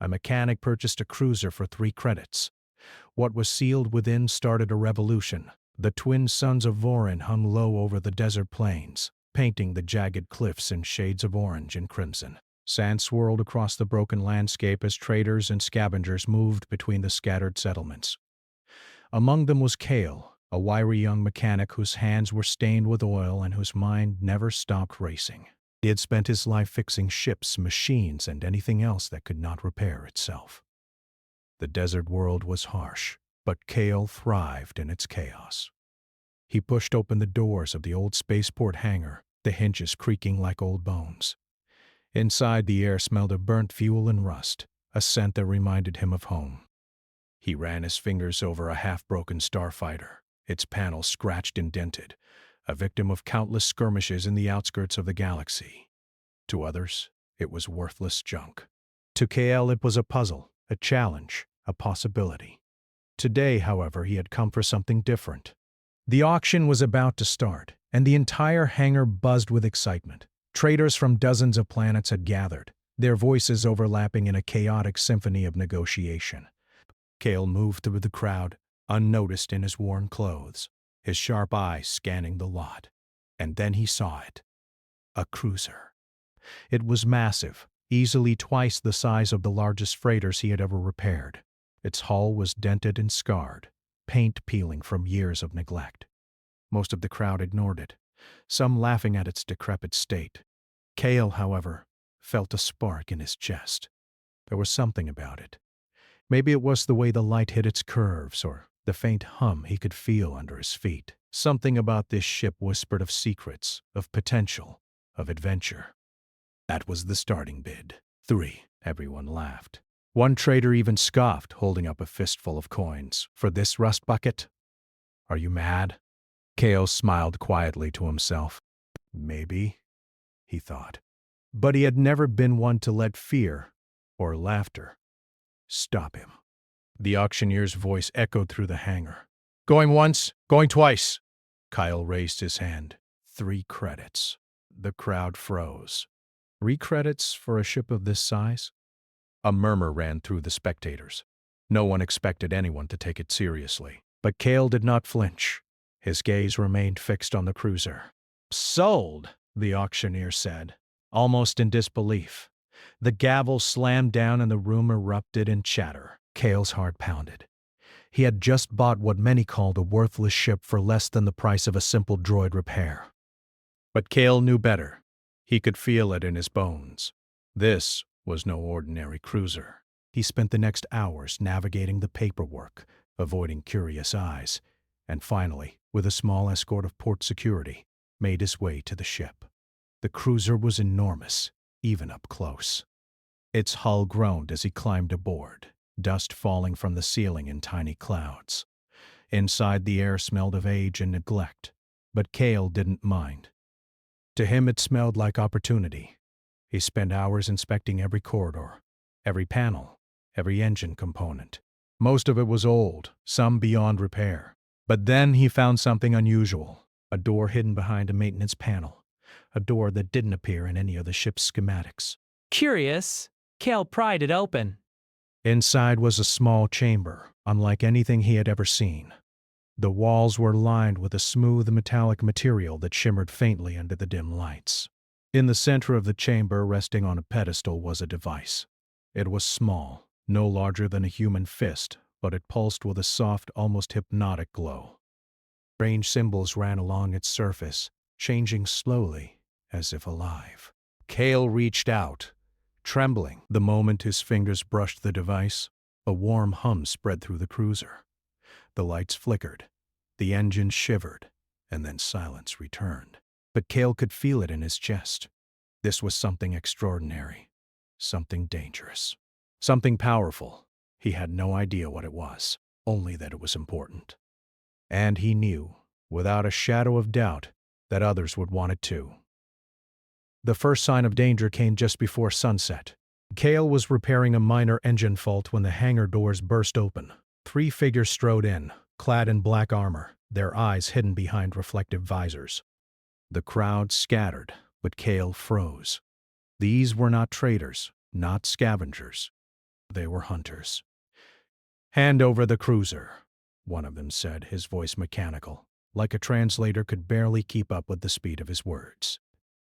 A mechanic purchased a cruiser for 3 credits. What was sealed within started a revolution. The twin suns of Vorin hung low over the desert plains, painting the jagged cliffs in shades of orange and crimson. Sand swirled across the broken landscape as traders and scavengers moved between the scattered settlements. Among them was Kale, a wiry young mechanic whose hands were stained with oil and whose mind never stopped racing. He had spent his life fixing ships, machines, and anything else that could not repair itself. The desert world was harsh, but Kale thrived in its chaos. He pushed open the doors of the old spaceport hangar, the hinges creaking like old bones. Inside, the air smelled of burnt fuel and rust, a scent that reminded him of home. He ran his fingers over a half-broken starfighter, its panels scratched and dented, a victim of countless skirmishes in the outskirts of the galaxy. To others, it was worthless junk. To Kale, it was a puzzle, a challenge, a possibility. Today, however, he had come for something different. The auction was about to start, and the entire hangar buzzed with excitement. Traders from dozens of planets had gathered, their voices overlapping in a chaotic symphony of negotiation. Kale moved through the crowd, unnoticed in his worn clothes, his sharp eyes scanning the lot. And then he saw it. A cruiser. It was massive, easily twice the size of the largest freighters he had ever repaired. Its hull was dented and scarred, paint peeling from years of neglect. Most of the crowd ignored it, some laughing at its decrepit state. Kale, however, felt a spark in his chest. There was something about it. Maybe it was the way the light hit its curves, or the faint hum he could feel under his feet. Something about this ship whispered of secrets, of potential, of adventure. That was the starting bid. 3. Everyone laughed. One trader even scoffed, holding up a fistful of coins. For this rust bucket? Are you mad? Kale smiled quietly to himself. Maybe, he thought. But he had never been one to let fear, or laughter, stop him. The auctioneer's voice echoed through the hangar. Going once, going twice. Kyle raised his hand. 3 credits. The crowd froze. 3 credits for a ship of this size? A murmur ran through the spectators. No one expected anyone to take it seriously. But Kale did not flinch. His gaze remained fixed on the cruiser. Sold, the auctioneer said, almost in disbelief. The gavel slammed down and the room erupted in chatter. Kale's heart pounded. He had just bought what many called a worthless ship for less than the price of a simple droid repair. But Kale knew better. He could feel it in his bones. This was no ordinary cruiser. He spent the next hours navigating the paperwork, avoiding curious eyes, and finally, with a small escort of port security, made his way to the ship. The cruiser was enormous, even up close. Its hull groaned as he climbed aboard, dust falling from the ceiling in tiny clouds. Inside, the air smelled of age and neglect, but Kale didn't mind. To him, it smelled like opportunity. He spent hours inspecting every corridor, every panel, every engine component. Most of it was old, some beyond repair. But then he found something unusual, a door hidden behind a maintenance panel, a door that didn't appear in any of the ship's schematics. Curious, Kale pried it open. Inside was a small chamber, unlike anything he had ever seen. The walls were lined with a smooth metallic material that shimmered faintly under the dim lights. In the center of the chamber, resting on a pedestal, was a device. It was small, no larger than a human fist, but it pulsed with a soft, almost hypnotic glow. Strange symbols ran along its surface, changing slowly, as if alive. Kale reached out, trembling. The moment his fingers brushed the device, a warm hum spread through the cruiser. The lights flickered, the engine shivered, and then silence returned. But Kale could feel it in his chest. This was something extraordinary, something dangerous, something powerful. He had no idea what it was, only that it was important. And he knew, without a shadow of doubt, that others would want it too. The first sign of danger came just before sunset. Kale was repairing a minor engine fault when the hangar doors burst open. 3 figures strode in, clad in black armor, their eyes hidden behind reflective visors. The crowd scattered, but Kale froze. These were not traders, not scavengers. They were hunters. "Hand over the cruiser," one of them said, his voice mechanical, like a translator could barely keep up with the speed of his words.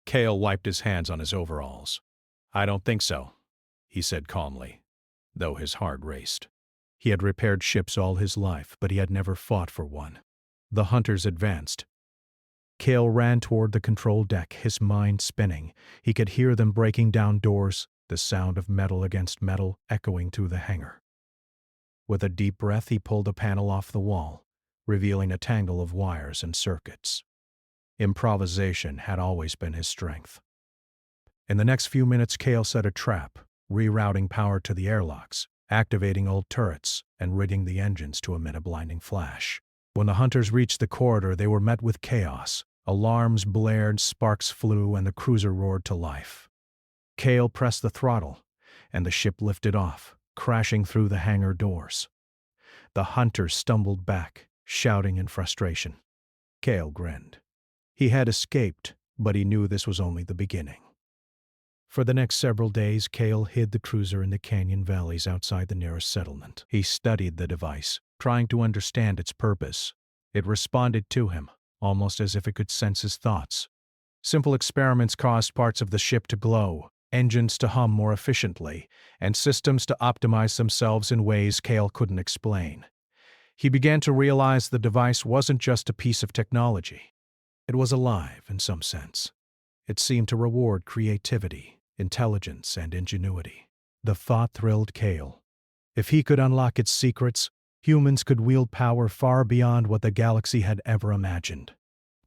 Cale wiped his hands on his overalls. "I don't think so," he said calmly, though his heart raced. He had repaired ships all his life, but he had never fought for one. The hunters advanced. Cale ran toward the control deck, his mind spinning. He could hear them breaking down doors, the sound of metal against metal echoing through the hangar. With a deep breath, he pulled a panel off the wall, revealing a tangle of wires and circuits. Improvisation had always been his strength. In the next few minutes, Cale set a trap, rerouting power to the airlocks, activating old turrets, and rigging the engines to emit a blinding flash. When the hunters reached the corridor, they were met with chaos. Alarms blared, sparks flew, and the cruiser roared to life. Cale pressed the throttle, and the ship lifted off, crashing through the hangar doors. The hunters stumbled back, shouting in frustration. Cale grinned. He had escaped, but he knew this was only the beginning. For the next several days, Cale hid the cruiser in the canyon valleys outside the nearest settlement. He studied the device, trying to understand its purpose. It responded to him, almost as if it could sense his thoughts. Simple experiments caused parts of the ship to glow, engines to hum more efficiently, and systems to optimize themselves in ways Cale couldn't explain. He began to realize the device wasn't just a piece of technology. It was alive in some sense. It seemed to reward creativity, intelligence, and ingenuity. The thought thrilled Cale. If he could unlock its secrets, humans could wield power far beyond what the galaxy had ever imagined.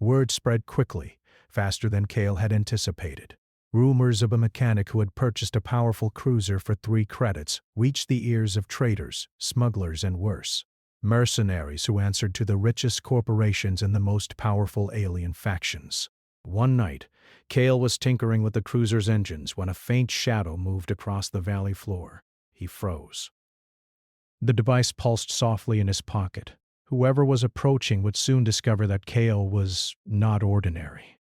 Word spread quickly, faster than Cale had anticipated. Rumors of a mechanic who had purchased a powerful cruiser for 3 credits reached the ears of traders, smugglers, and worse, mercenaries who answered to the richest corporations and the most powerful alien factions. One night, Cale was tinkering with the cruiser's engines when a faint shadow moved across the valley floor. He froze. The device pulsed softly in his pocket. Whoever was approaching would soon discover that Cale was not ordinary.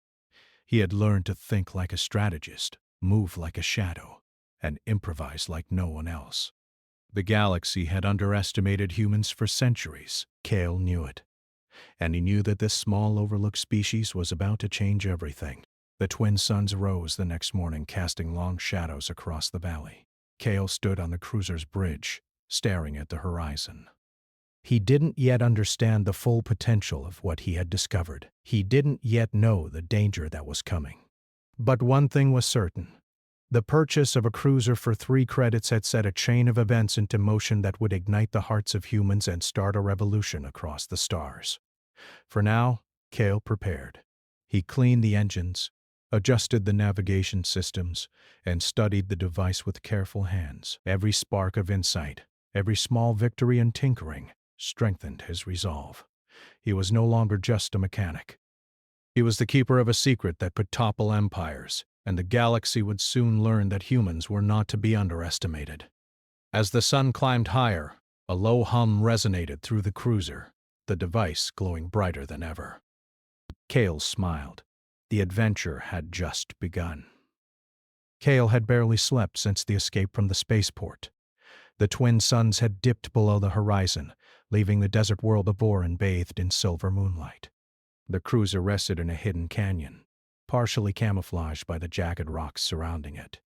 He had learned to think like a strategist, move like a shadow, and improvise like no one else. The galaxy had underestimated humans for centuries. Cale knew it. And he knew that this small overlooked species was about to change everything. The twin suns rose the next morning, casting long shadows across the valley. Cale stood on the cruiser's bridge, staring at the horizon. He didn't yet understand the full potential of what he had discovered. He didn't yet know the danger that was coming. But one thing was certain. The purchase of a cruiser for 3 credits had set a chain of events into motion that would ignite the hearts of humans and start a revolution across the stars. For now, Cale prepared. He cleaned the engines, adjusted the navigation systems, and studied the device with careful hands. Every spark of insight, every small victory in tinkering, strengthened his resolve. He was no longer just a mechanic. He was the keeper of a secret that could topple empires, and the galaxy would soon learn that humans were not to be underestimated. As the sun climbed higher, a low hum resonated through the cruiser, the device glowing brighter than ever. Cale smiled. The adventure had just begun. Cale had barely slept since the escape from the spaceport. The twin suns had dipped below the horizon, leaving the desert world of Vorin bathed in silver moonlight. The cruiser rested in a hidden canyon, partially camouflaged by the jagged rocks surrounding it.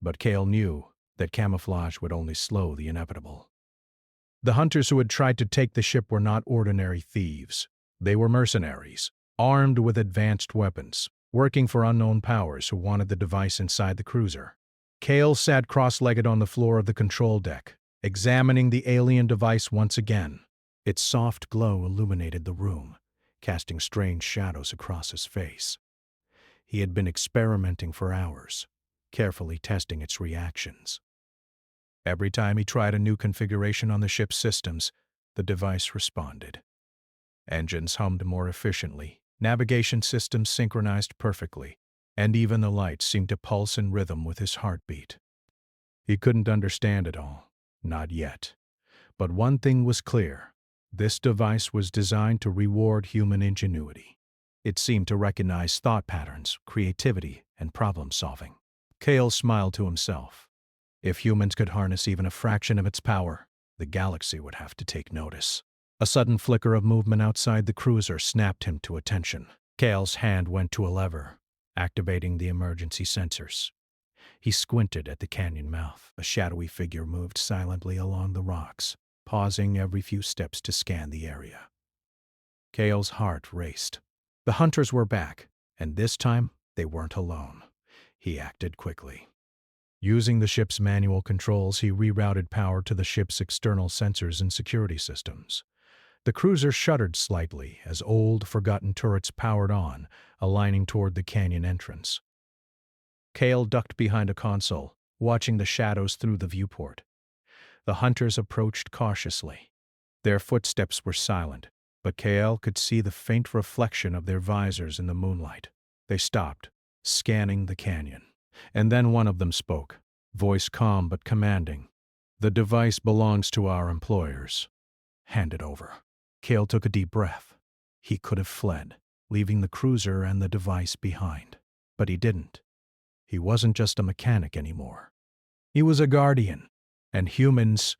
But Cale knew that camouflage would only slow the inevitable. The hunters who had tried to take the ship were not ordinary thieves. They were mercenaries, armed with advanced weapons, working for unknown powers who wanted the device inside the cruiser. Cale sat cross-legged on the floor of the control deck, examining the alien device once again. Its soft glow illuminated the room, casting strange shadows across his face. He had been experimenting for hours, carefully testing its reactions. Every time he tried a new configuration on the ship's systems, the device responded. Engines hummed more efficiently, navigation systems synchronized perfectly, and even the lights seemed to pulse in rhythm with his heartbeat. He couldn't understand it all, not yet. But one thing was clear. This device was designed to reward human ingenuity. It seemed to recognize thought patterns, creativity, and problem-solving. Cale smiled to himself. If humans could harness even a fraction of its power, the galaxy would have to take notice. A sudden flicker of movement outside the cruiser snapped him to attention. Cale's hand went to a lever, activating the emergency sensors. He squinted at the canyon mouth. A shadowy figure moved silently along the rocks, pausing every few steps to scan the area. Cale's heart raced. The hunters were back, and this time they weren't alone. He acted quickly. Using the ship's manual controls, he rerouted power to the ship's external sensors and security systems. The cruiser shuddered slightly as old, forgotten turrets powered on, aligning toward the canyon entrance. Cale ducked behind a console, watching the shadows through the viewport. The hunters approached cautiously. Their footsteps were silent, but Cale could see the faint reflection of their visors in the moonlight. They stopped, scanning the canyon. And then one of them spoke, voice calm but commanding. "The device belongs to our employers. Hand it over." Cale took a deep breath. He could have fled, leaving the cruiser and the device behind. But he didn't. He wasn't just a mechanic anymore. He was a guardian, and humans,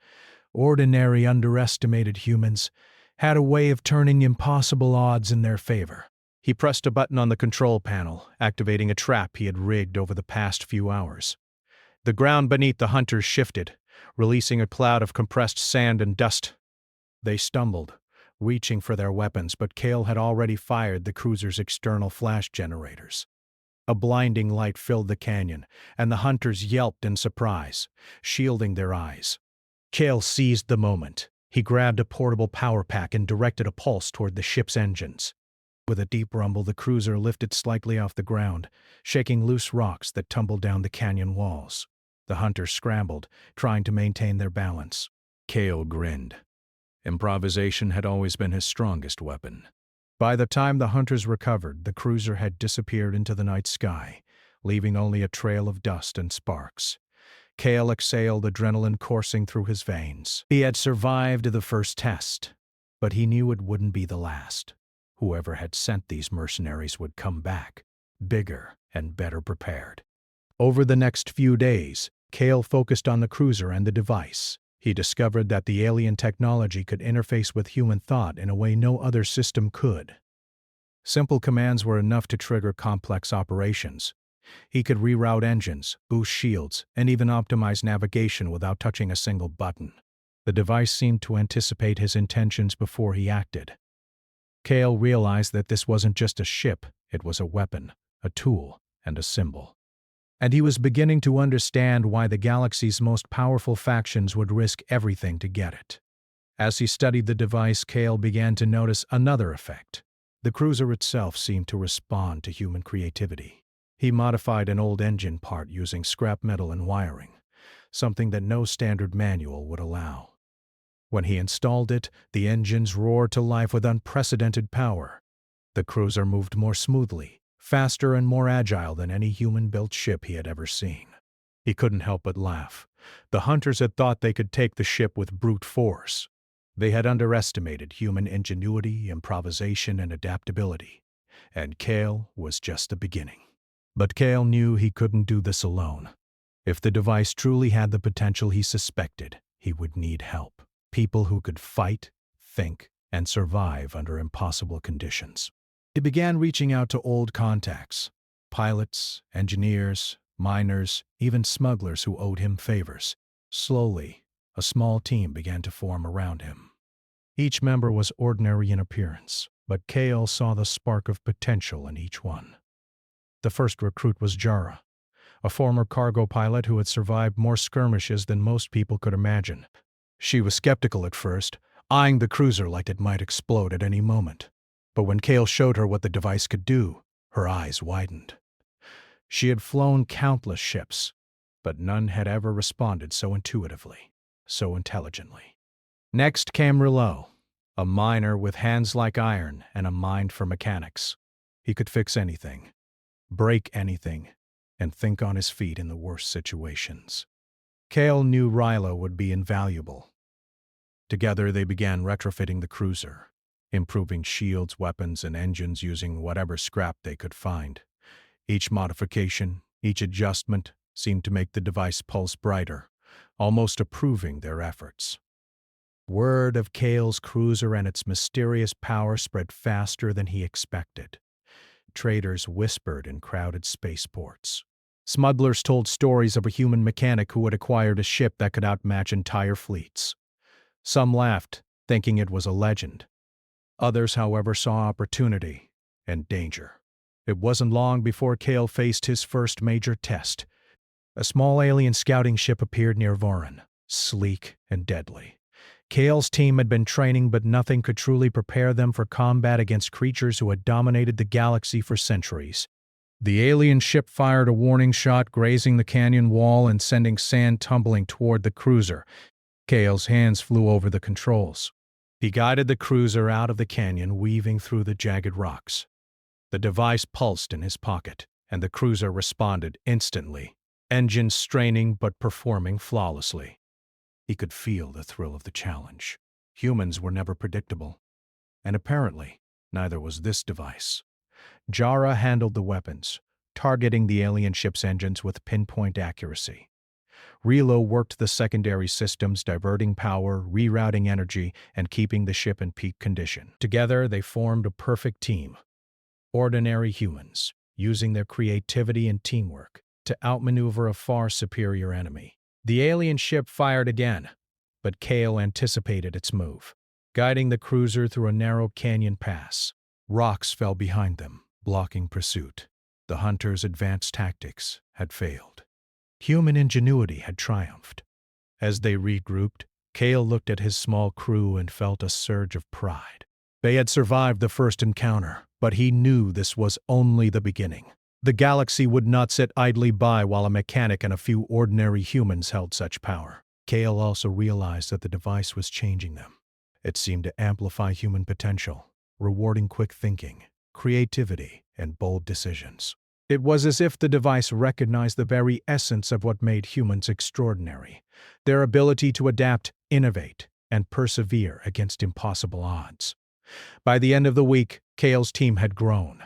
ordinary underestimated humans, had a way of turning impossible odds in their favor. He pressed a button on the control panel, activating a trap he had rigged over the past few hours. The ground beneath the hunters shifted, releasing a cloud of compressed sand and dust. They stumbled, reaching for their weapons, but Cale had already fired the cruiser's external flash generators. A blinding light filled the canyon, and the hunters yelped in surprise, shielding their eyes. Cale seized the moment. He grabbed a portable power pack and directed a pulse toward the ship's engines. With a deep rumble, the cruiser lifted slightly off the ground, shaking loose rocks that tumbled down the canyon walls. The hunters scrambled, trying to maintain their balance. Cale grinned. Improvisation had always been his strongest weapon. By the time the hunters recovered, the cruiser had disappeared into the night sky, leaving only a trail of dust and sparks. Cale exhaled, adrenaline coursing through his veins. He had survived the first test, but he knew it wouldn't be the last. Whoever had sent these mercenaries would come back, bigger and better prepared. Over the next few days, Cale focused on the cruiser and the device. He discovered that the alien technology could interface with human thought in a way no other system could. Simple commands were enough to trigger complex operations. He could reroute engines, boost shields, and even optimize navigation without touching a single button. The device seemed to anticipate his intentions before he acted. Cale realized that this wasn't just a ship, it was a weapon, a tool, and a symbol. And he was beginning to understand why the galaxy's most powerful factions would risk everything to get it. As he studied the device, Cale began to notice another effect. The cruiser itself seemed to respond to human creativity. He modified an old engine part using scrap metal and wiring, something that no standard manual would allow. When he installed it, the engines roared to life with unprecedented power. The cruiser moved more smoothly, faster and more agile than any human-built ship he had ever seen. He couldn't help but laugh. The hunters had thought they could take the ship with brute force. They had underestimated human ingenuity, improvisation, and adaptability. And Cale was just the beginning. But Cale knew he couldn't do this alone. If the device truly had the potential he suspected, he would need help. People who could fight, think, and survive under impossible conditions. He began reaching out to old contacts, pilots, engineers, miners, even smugglers who owed him favors. Slowly, a small team began to form around him. Each member was ordinary in appearance, but Cale saw the spark of potential in each one. The first recruit was Jara, a former cargo pilot who had survived more skirmishes than most people could imagine. She was skeptical at first, eyeing the cruiser like it might explode at any moment. But when Cale showed her what the device could do, her eyes widened. She had flown countless ships, but none had ever responded so intuitively, so intelligently. Next came Rillo, a miner with hands like iron and a mind for mechanics. He could fix anything, break anything, and think on his feet in the worst situations. Cale knew Rillo would be invaluable. Together they began retrofitting the cruiser, improving shields, weapons, and engines using whatever scrap they could find. Each modification, each adjustment, seemed to make the device pulse brighter, almost approving their efforts. Word of Kale's cruiser and its mysterious power spread faster than he expected. Traders whispered in crowded spaceports. Smugglers told stories of a human mechanic who had acquired a ship that could outmatch entire fleets. Some laughed, thinking it was a legend. Others, however, saw opportunity and danger. It wasn't long before Kale faced his first major test. A small alien scouting ship appeared near Voron, sleek and deadly. Kale's team had been training, but nothing could truly prepare them for combat against creatures who had dominated the galaxy for centuries. The alien ship fired a warning shot, grazing the canyon wall and sending sand tumbling toward the cruiser. Kale's hands flew over the controls. He guided the cruiser out of the canyon, weaving through the jagged rocks. The device pulsed in his pocket, and the cruiser responded instantly, engines straining but performing flawlessly. He could feel the thrill of the challenge. Humans were never predictable. And apparently, neither was this device. Jara handled the weapons, targeting the alien ship's engines with pinpoint accuracy. Relo worked the secondary systems, diverting power, rerouting energy, and keeping the ship in peak condition. Together, they formed a perfect team. Ordinary humans, using their creativity and teamwork to outmaneuver a far superior enemy. The alien ship fired again, but Kale anticipated its move, guiding the cruiser through a narrow canyon pass. Rocks fell behind them, blocking pursuit. The hunters' advanced tactics had failed. Human ingenuity had triumphed. As they regrouped, Kale looked at his small crew and felt a surge of pride. They had survived the first encounter, but he knew this was only the beginning. The galaxy would not sit idly by while a mechanic and a few ordinary humans held such power. Kale also realized that the device was changing them. It seemed to amplify human potential, rewarding quick thinking, creativity, and bold decisions. It was as if the device recognized the very essence of what made humans extraordinary, their ability to adapt, innovate, and persevere against impossible odds. By the end of the week, Kale's team had grown.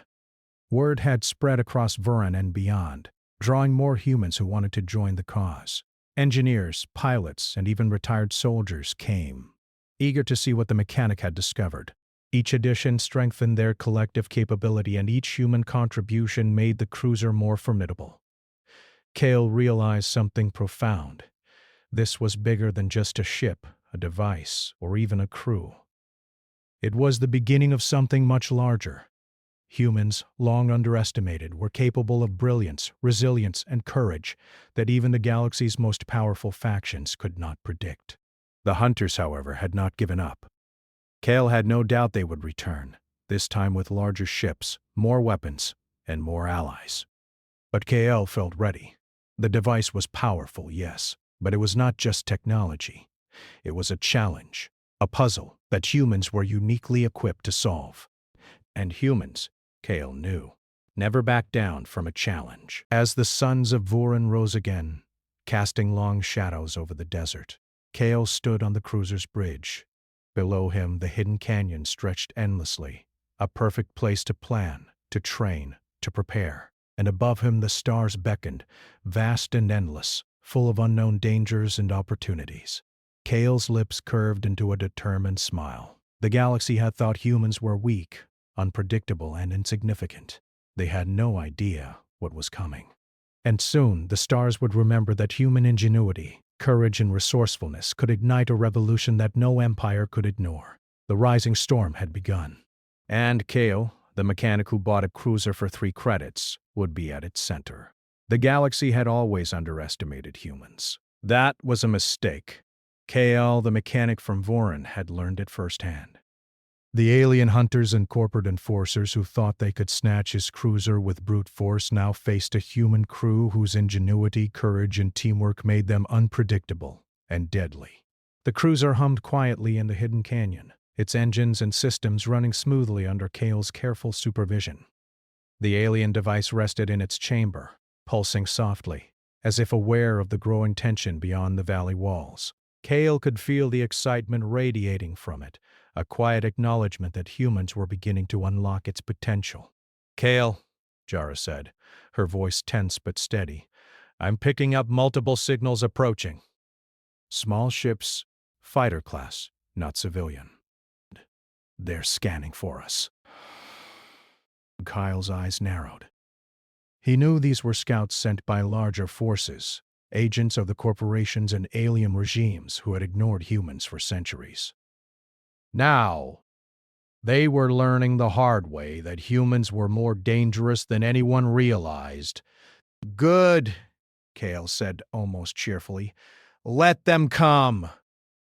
Word had spread across Voron and beyond, drawing more humans who wanted to join the cause. Engineers, pilots, and even retired soldiers came, eager to see what the mechanic had discovered. Each addition strengthened their collective capability, and each human contribution made the cruiser more formidable. Kale realized something profound. This was bigger than just a ship, a device, or even a crew. It was the beginning of something much larger. Humans, long underestimated, were capable of brilliance, resilience, and courage that even the galaxy's most powerful factions could not predict. The hunters, however, had not given up. Kale had no doubt they would return, this time with larger ships, more weapons, and more allies. But Kale felt ready. The device was powerful, yes, but it was not just technology. It was a challenge, a puzzle that humans were uniquely equipped to solve. And humans, Kale knew, never backed down from a challenge. As the suns of Voron rose again, casting long shadows over the desert, Kale stood on the cruiser's bridge. Below him, the hidden canyon stretched endlessly, a perfect place to plan, to train, to prepare. And above him, the stars beckoned, vast and endless, full of unknown dangers and opportunities. Kale's lips curved into a determined smile. The galaxy had thought humans were weak, unpredictable, and insignificant. They had no idea what was coming. And soon, the stars would remember that human ingenuity, courage, and resourcefulness could ignite a revolution that no empire could ignore. The rising storm had begun. And Kale, the mechanic who bought a cruiser for 3 credits, would be at its center. The galaxy had always underestimated humans. That was a mistake. Kale, the mechanic from Voron, had learned it firsthand. The alien hunters and corporate enforcers who thought they could snatch his cruiser with brute force now faced a human crew whose ingenuity, courage, and teamwork made them unpredictable and deadly. The cruiser hummed quietly in the hidden canyon, its engines and systems running smoothly under Kale's careful supervision. The alien device rested in its chamber, pulsing softly, as if aware of the growing tension beyond the valley walls. Kale could feel the excitement radiating from it, a quiet acknowledgement that humans were beginning to unlock its potential. "Kale," Jara said, her voice tense but steady, "I'm picking up multiple signals approaching. Small ships, fighter class, not civilian. They're scanning for us. Kyle's eyes narrowed. He knew these were scouts sent by larger forces, agents of the corporations and alien regimes who had ignored humans for centuries. Now, they were learning the hard way that humans were more dangerous than anyone realized. Good, Kale said almost cheerfully. Let them come.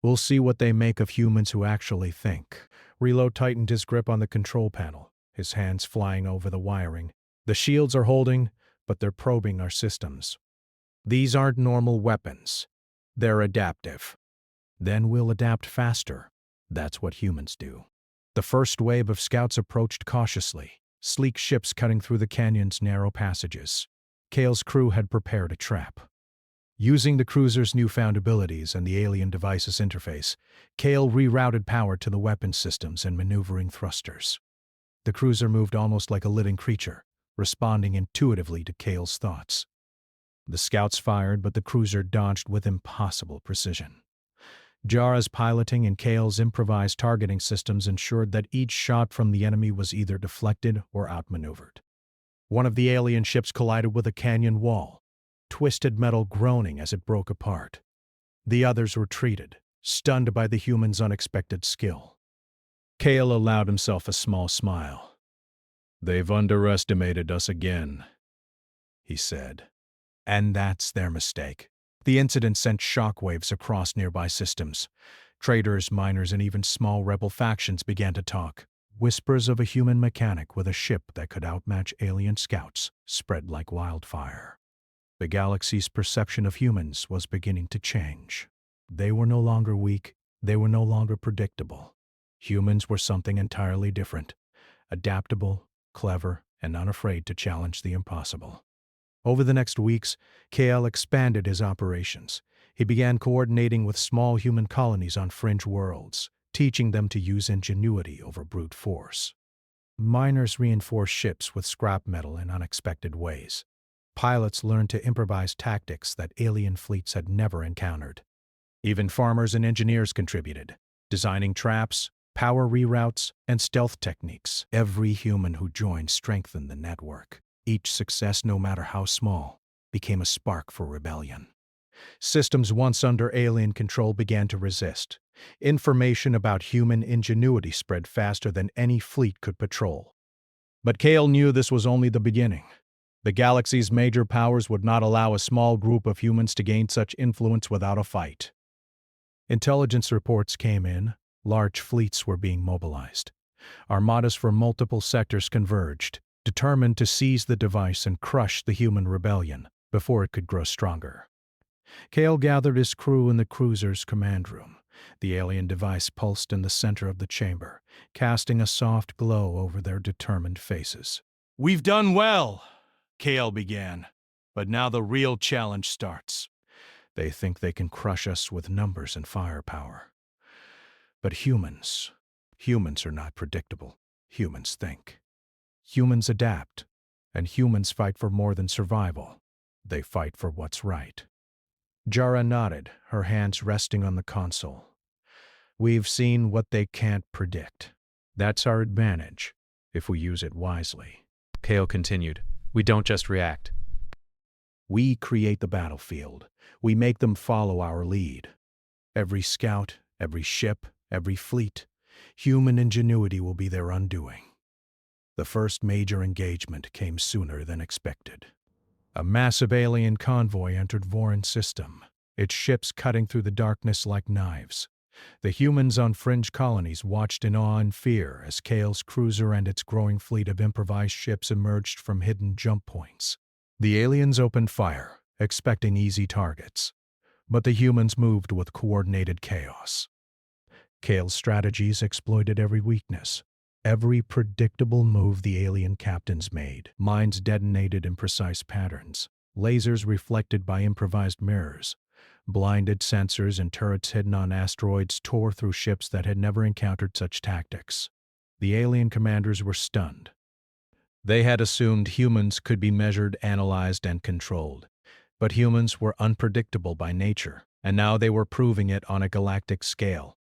We'll see what they make of humans who actually think. Relo tightened his grip on the control panel, his hands flying over the wiring. The shields are holding, but they're probing our systems. These aren't normal weapons. They're adaptive. Then we'll adapt faster. That's what humans do. The first wave of scouts approached cautiously, sleek ships cutting through the canyon's narrow passages. Kale's crew had prepared a trap. Using the cruiser's newfound abilities and the alien device's interface, Kale rerouted power to the weapon systems and maneuvering thrusters. The cruiser moved almost like a living creature, responding intuitively to Kale's thoughts. The scouts fired, but the cruiser dodged with impossible precision. Jara's piloting and Kale's improvised targeting systems ensured that each shot from the enemy was either deflected or outmaneuvered. One of the alien ships collided with a canyon wall, twisted metal groaning as it broke apart. The others retreated, stunned by the humans' unexpected skill. Kale allowed himself a small smile. They've underestimated us again, he said. And that's their mistake. The incident sent shockwaves across nearby systems. Traders, miners, and even small rebel factions began to talk. Whispers of a human mechanic with a ship that could outmatch alien scouts spread like wildfire. The galaxy's perception of humans was beginning to change. They were no longer weak. They were no longer predictable. Humans were something entirely different, adaptable, clever, and unafraid to challenge the impossible. Over the next weeks, Kale expanded his operations. He began coordinating with small human colonies on fringe worlds, teaching them to use ingenuity over brute force. Miners reinforced ships with scrap metal in unexpected ways. Pilots learned to improvise tactics that alien fleets had never encountered. Even farmers and engineers contributed, designing traps, power reroutes, and stealth techniques. Every human who joined strengthened the network. Each success, no matter how small, became a spark for rebellion. Systems once under alien control began to resist. Information about human ingenuity spread faster than any fleet could patrol. But Kale knew this was only the beginning. The galaxy's major powers would not allow a small group of humans to gain such influence without a fight. Intelligence reports came in. Large fleets were being mobilized. Armadas from multiple sectors converged, determined to seize the device and crush the human rebellion before it could grow stronger. Kale gathered his crew in the cruiser's command room. The alien device pulsed in the center of the chamber, casting a soft glow over their determined faces. "We've done well," Kale began, "but now the real challenge starts. They think they can crush us with numbers and firepower. But humans are not predictable. Humans think. Humans adapt, and humans fight for more than survival. They fight for what's right." Jara nodded, her hands resting on the console. "We've seen what they can't predict. That's our advantage, if we use it wisely." Kale continued. We don't just react. We create the battlefield. We make them follow our lead. Every scout, every ship, every fleet, human ingenuity will be their undoing. The first major engagement came sooner than expected. A massive alien convoy entered Voron's system, its ships cutting through the darkness like knives. The humans on fringe colonies watched in awe and fear as Kale's cruiser and its growing fleet of improvised ships emerged from hidden jump points. The aliens opened fire, expecting easy targets, but the humans moved with coordinated chaos. Kale's strategies exploited every weakness. Every predictable move the alien captains made, mines detonated in precise patterns, lasers reflected by improvised mirrors, blinded sensors and turrets hidden on asteroids tore through ships that had never encountered such tactics. The alien commanders were stunned. They had assumed humans could be measured, analyzed, and controlled, but humans were unpredictable by nature. and now they were proving it on a galactic scale.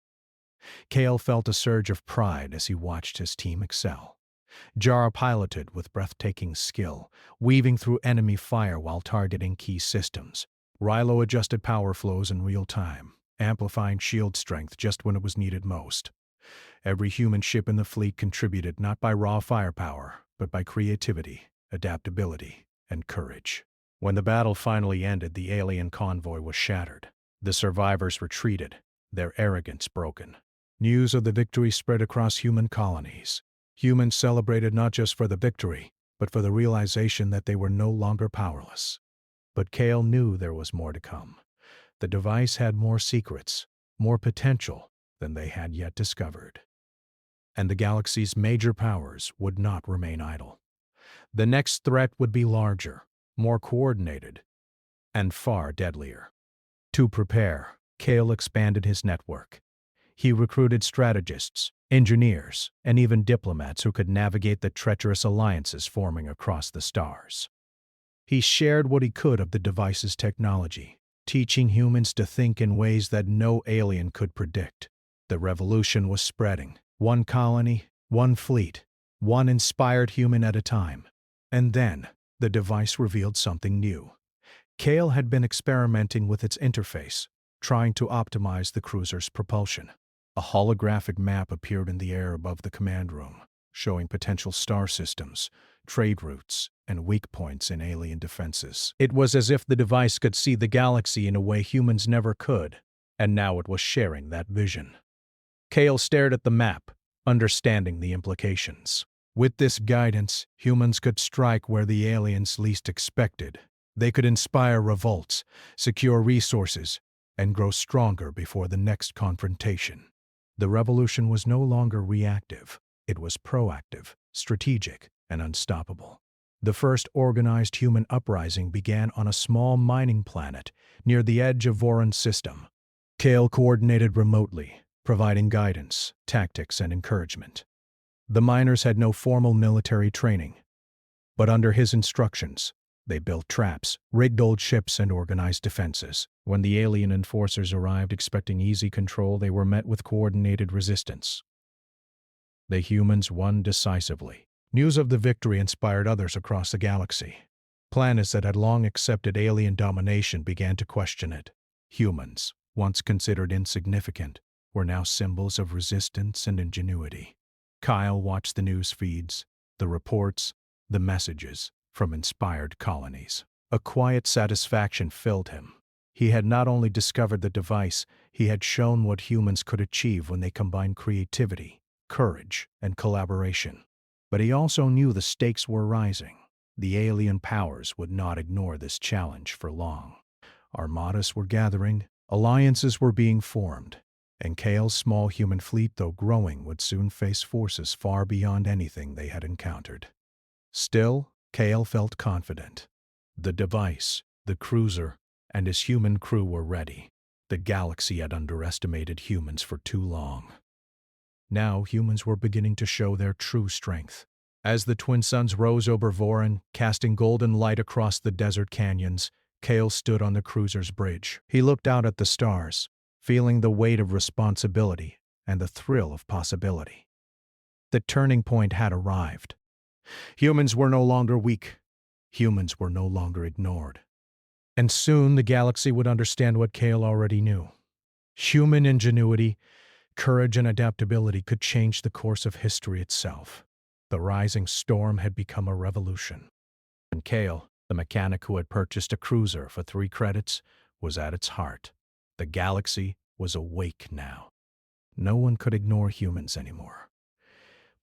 Kale felt a surge of pride as he watched his team excel. Jara piloted with breathtaking skill, weaving through enemy fire while targeting key systems. Rilo adjusted power flows in real time, amplifying shield strength just when it was needed most. Every human ship in the fleet contributed not by raw firepower, but by creativity, adaptability, and courage. When the battle finally ended, the alien convoy was shattered. The survivors retreated, their arrogance broken. News of the victory spread across human colonies. Humans celebrated not just for the victory, but for the realization that they were no longer powerless. But Kale knew there was more to come. The device had more secrets, more potential than they had yet discovered. And the galaxy's major powers would not remain idle. The next threat would be larger, more coordinated, and far deadlier. To prepare, Kale expanded his network. He recruited strategists, engineers, and even diplomats who could navigate the treacherous alliances forming across the stars. He shared what he could of the device's technology, teaching humans to think in ways that no alien could predict. The revolution was spreading, one colony, one fleet, one inspired human at a time. And then, the device revealed something new. Kale had been experimenting with its interface, trying to optimize the cruiser's propulsion. A holographic map appeared in the air above the command room, showing potential star systems, trade routes, and weak points in alien defenses. It was as if the device could see the galaxy in a way humans never could, and now it was sharing that vision. Kale stared at the map, understanding the implications. With this guidance, humans could strike where the aliens least expected. They could inspire revolts, secure resources, and grow stronger before the next confrontation. The revolution was no longer reactive. It was proactive, strategic, and unstoppable. The first organized human uprising began on a small mining planet near the edge of Voron's system. Kale coordinated remotely, providing guidance, tactics, and encouragement. The miners had no formal military training, but under his instructions, they built traps, rigged old ships, and organized defenses. When the alien enforcers arrived expecting easy control, they were met with coordinated resistance. The humans won decisively. News of the victory inspired others across the galaxy. Planets that had long accepted alien domination began to question it. Humans, once considered insignificant, were now symbols of resistance and ingenuity. Kyle watched the news feeds, the reports, the messages from inspired colonies. A quiet satisfaction filled him. He had not only discovered the device, he had shown what humans could achieve when they combined creativity, courage, and collaboration. But he also knew the stakes were rising. The alien powers would not ignore this challenge for long. Armadas were gathering, alliances were being formed, and Kale's small human fleet, though growing, would soon face forces far beyond anything they had encountered. Still, Kale felt confident. The device, the cruiser, and his human crew were ready. The galaxy had underestimated humans for too long. Now humans were beginning to show their true strength. As the twin suns rose over Voron, casting golden light across the desert canyons, Kale stood on the cruiser's bridge. He looked out at the stars, feeling the weight of responsibility and the thrill of possibility. The turning point had arrived. Humans were no longer weak. Humans were no longer ignored. And soon the galaxy would understand what Kale already knew. Human ingenuity, courage, and adaptability could change the course of history itself. The rising storm had become a revolution. And Kale, the mechanic who had purchased a cruiser for 3 credits, was at its heart. The galaxy was awake now. No one could ignore humans anymore.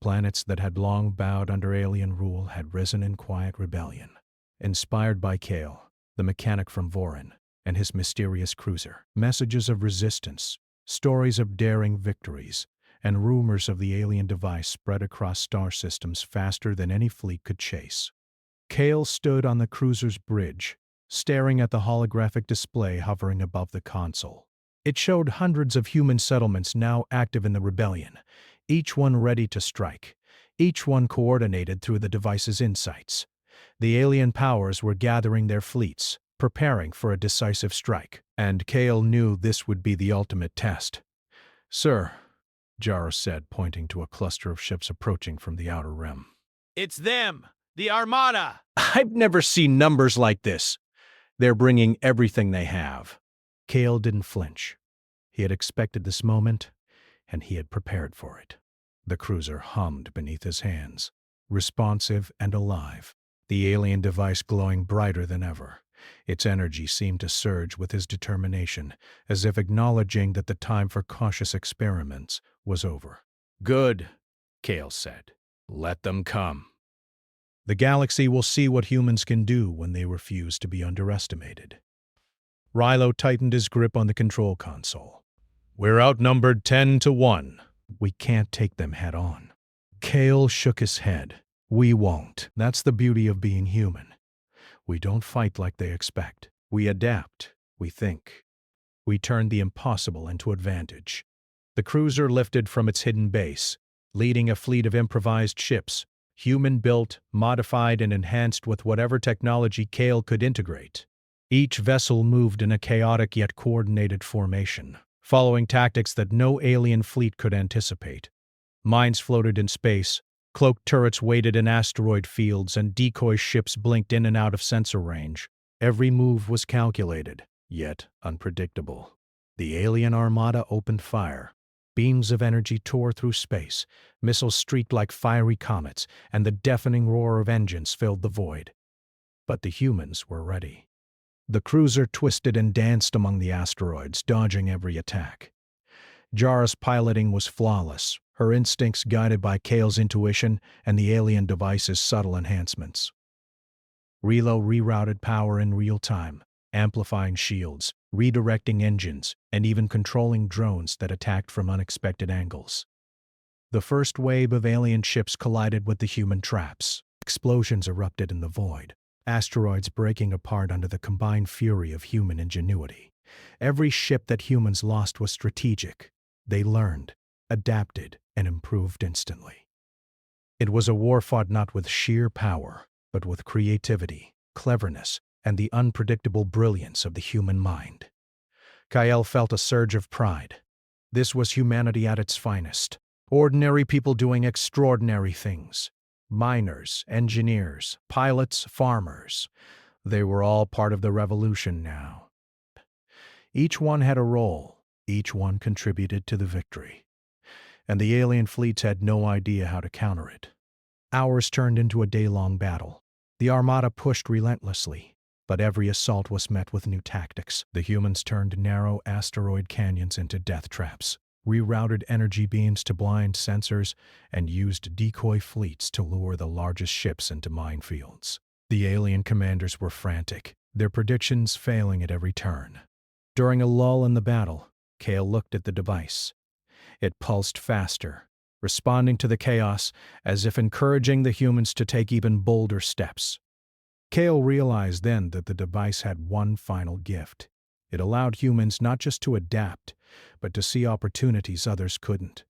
Planets that had long bowed under alien rule had risen in quiet rebellion. Inspired by Kale, the mechanic from Voron, and his mysterious cruiser, messages of resistance, stories of daring victories, and rumors of the alien device spread across star systems faster than any fleet could chase. Kale stood on the cruiser's bridge, staring at the holographic display hovering above the console. It showed hundreds of human settlements now active in the rebellion, each one ready to strike, each one coordinated through the device's insights. The alien powers were gathering their fleets, preparing for a decisive strike, and Kale knew this would be the ultimate test. "Sir," Jarrus said, pointing to a cluster of ships approaching from the outer rim. It's them! The Armada! "I've never seen numbers like this. They're bringing everything they have." Kale didn't flinch. He had expected this moment, and he had prepared for it. The cruiser hummed beneath his hands, responsive and alive, the alien device glowing brighter than ever. Its energy seemed to surge with his determination, as if acknowledging that the time for cautious experiments was over. "Good," Kale said. "Let them come. The galaxy will see what humans can do when they refuse to be underestimated." Rilo tightened his grip on the control console. "We're outnumbered 10-1. We can't take them head on." Kale shook his head. "We won't. That's the beauty of being human. We don't fight like they expect. We adapt. We think. We turn the impossible into advantage." The cruiser lifted from its hidden base, leading a fleet of improvised ships, human-built, modified, and enhanced with whatever technology Kale could integrate. Each vessel moved in a chaotic yet coordinated formation, following tactics that no alien fleet could anticipate. Mines floated in space, cloaked turrets waited in asteroid fields, and decoy ships blinked in and out of sensor range. Every move was calculated, yet unpredictable. The alien armada opened fire. Beams of energy tore through space, missiles streaked like fiery comets, and the deafening roar of engines filled the void. But the humans were ready. The cruiser twisted and danced among the asteroids, dodging every attack. Jarrus' piloting was flawless, her instincts guided by Kale's intuition and the alien device's subtle enhancements. Rilo rerouted power in real time, amplifying shields, redirecting engines, and even controlling drones that attacked from unexpected angles. The first wave of alien ships collided with the human traps. Explosions erupted in the void, asteroids breaking apart under the combined fury of human ingenuity. Every ship that humans lost was strategic. They learned, adapted, and improved instantly. It was a war fought not with sheer power, but with creativity, cleverness, and the unpredictable brilliance of the human mind. Kyle felt a surge of pride. This was humanity at its finest. Ordinary people doing extraordinary things. Miners, engineers, pilots, farmers. They were all part of the revolution now. Each one had a role. Each one contributed to the victory. And the alien fleets had no idea how to counter it. Hours turned into a day-long battle. The Armada pushed relentlessly, but every assault was met with new tactics. The humans turned narrow asteroid canyons into death traps, rerouted energy beams to blind sensors, and used decoy fleets to lure the largest ships into minefields. The alien commanders were frantic, their predictions failing at every turn. During a lull in the battle, Kale looked at the device. It pulsed faster, responding to the chaos as if encouraging the humans to take even bolder steps. Kale realized then that the device had one final gift. It allowed humans not just to adapt, but to see opportunities others couldn't.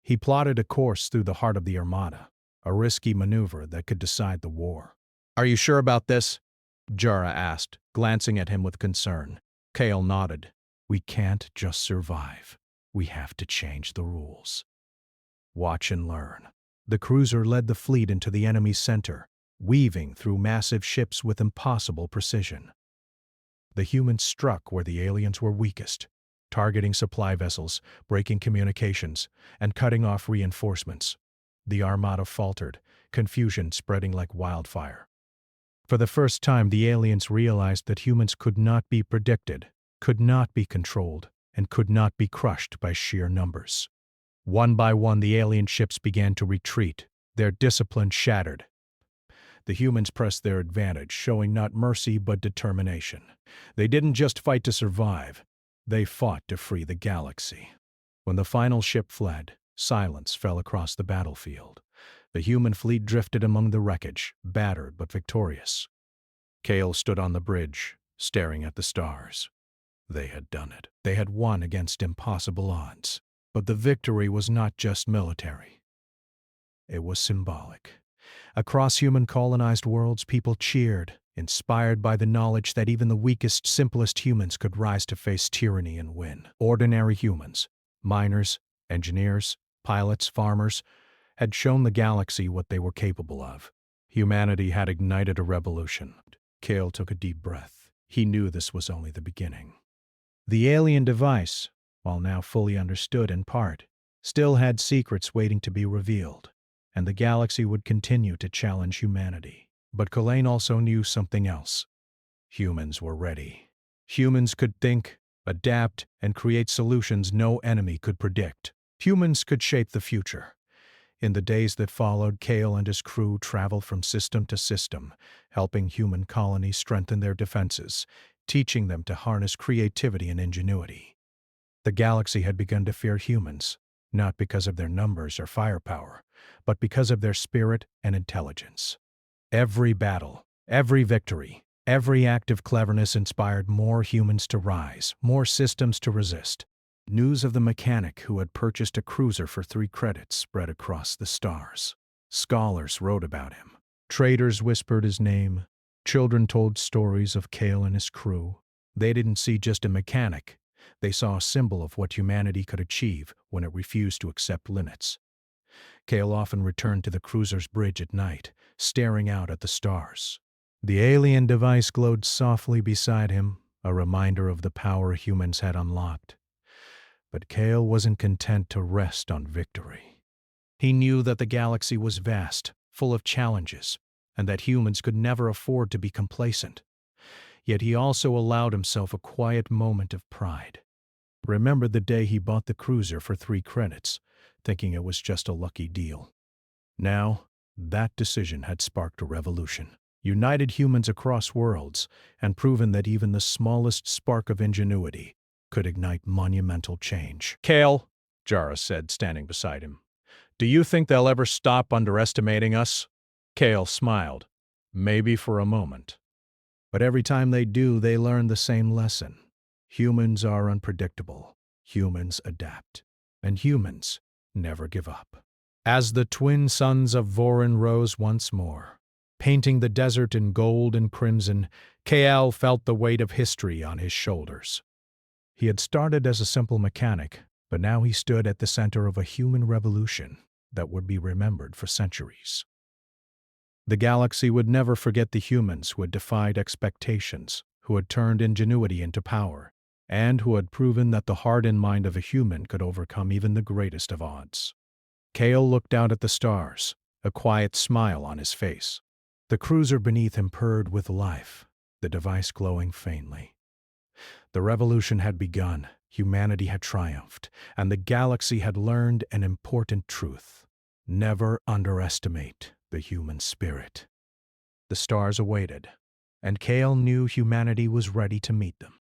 He plotted a course through the heart of the Armada, a risky maneuver that could decide the war. "Are you sure about this?" Jara asked, glancing at him with concern. Kale nodded. "We can't just survive. We have to change the rules." Watch and learn. The cruiser led the fleet into the enemy's center, weaving through massive ships with impossible precision. The humans struck where the aliens were weakest, targeting supply vessels, breaking communications, and cutting off reinforcements. The Armada faltered, confusion spreading like wildfire. For the first time, the aliens realized that humans could not be predicted, could not be controlled, and could not be crushed by sheer numbers. One by one, the alien ships began to retreat, their discipline shattered. The humans pressed their advantage, showing not mercy but determination. They didn't just fight to survive, they fought to free the galaxy. When the final ship fled, silence fell across the battlefield. The human fleet drifted among the wreckage, battered but victorious. Kale stood on the bridge, staring at the stars. They had done it. They had won against impossible odds. But the victory was not just military. It was symbolic. Across human colonized worlds, people cheered, inspired by the knowledge that even the weakest, simplest humans could rise to face tyranny and win. Ordinary humans, miners, engineers, pilots, farmers, had shown the galaxy what they were capable of. Humanity had ignited a revolution. Kale took a deep breath. He knew this was only the beginning. The alien device, while now fully understood in part, still had secrets waiting to be revealed, and the galaxy would continue to challenge humanity. But Kalain also knew something else. Humans were ready. Humans could think, adapt, and create solutions no enemy could predict. Humans could shape the future. In the days that followed, Kale and his crew traveled from system to system, helping human colonies strengthen their defenses, teaching them to harness creativity and ingenuity. The galaxy had begun to fear humans, not because of their numbers or firepower, but because of their spirit and intelligence. Every battle, every victory, every act of cleverness inspired more humans to rise, more systems to resist. News of the mechanic who had purchased a cruiser for 3 credits spread across the stars. Scholars wrote about him. Traders whispered his name. Children told stories of Kale and his crew. They didn't see just a mechanic. They saw a symbol of what humanity could achieve when it refused to accept limits. Kale often returned to the cruiser's bridge at night, staring out at the stars. The alien device glowed softly beside him, a reminder of the power humans had unlocked. But Kale wasn't content to rest on victory. He knew that the galaxy was vast, full of challenges, and that humans could never afford to be complacent. Yet he also allowed himself a quiet moment of pride. Remembered the day he bought the cruiser for 3 credits, thinking it was just a lucky deal. Now, that decision had sparked a revolution, united humans across worlds, and proven that even the smallest spark of ingenuity could ignite monumental change. "Kale," Jarrah said, standing beside him, "do you think they'll ever stop underestimating us?" Kale smiled, maybe for a moment. But every time they do, they learn the same lesson. Humans are unpredictable, humans adapt, and humans never give up. As the twin suns of Vorin rose once more, painting the desert in gold and crimson, Kale felt the weight of history on his shoulders. He had started as a simple mechanic, but now he stood at the center of a human revolution that would be remembered for centuries. The galaxy would never forget the humans who had defied expectations, who had turned ingenuity into power, and who had proven that the heart and mind of a human could overcome even the greatest of odds. Kale looked out at the stars, a quiet smile on his face. The cruiser beneath him purred with life, the device glowing faintly. The revolution had begun, humanity had triumphed, and the galaxy had learned an important truth. Never underestimate the human spirit. The stars awaited, and Kale knew humanity was ready to meet them.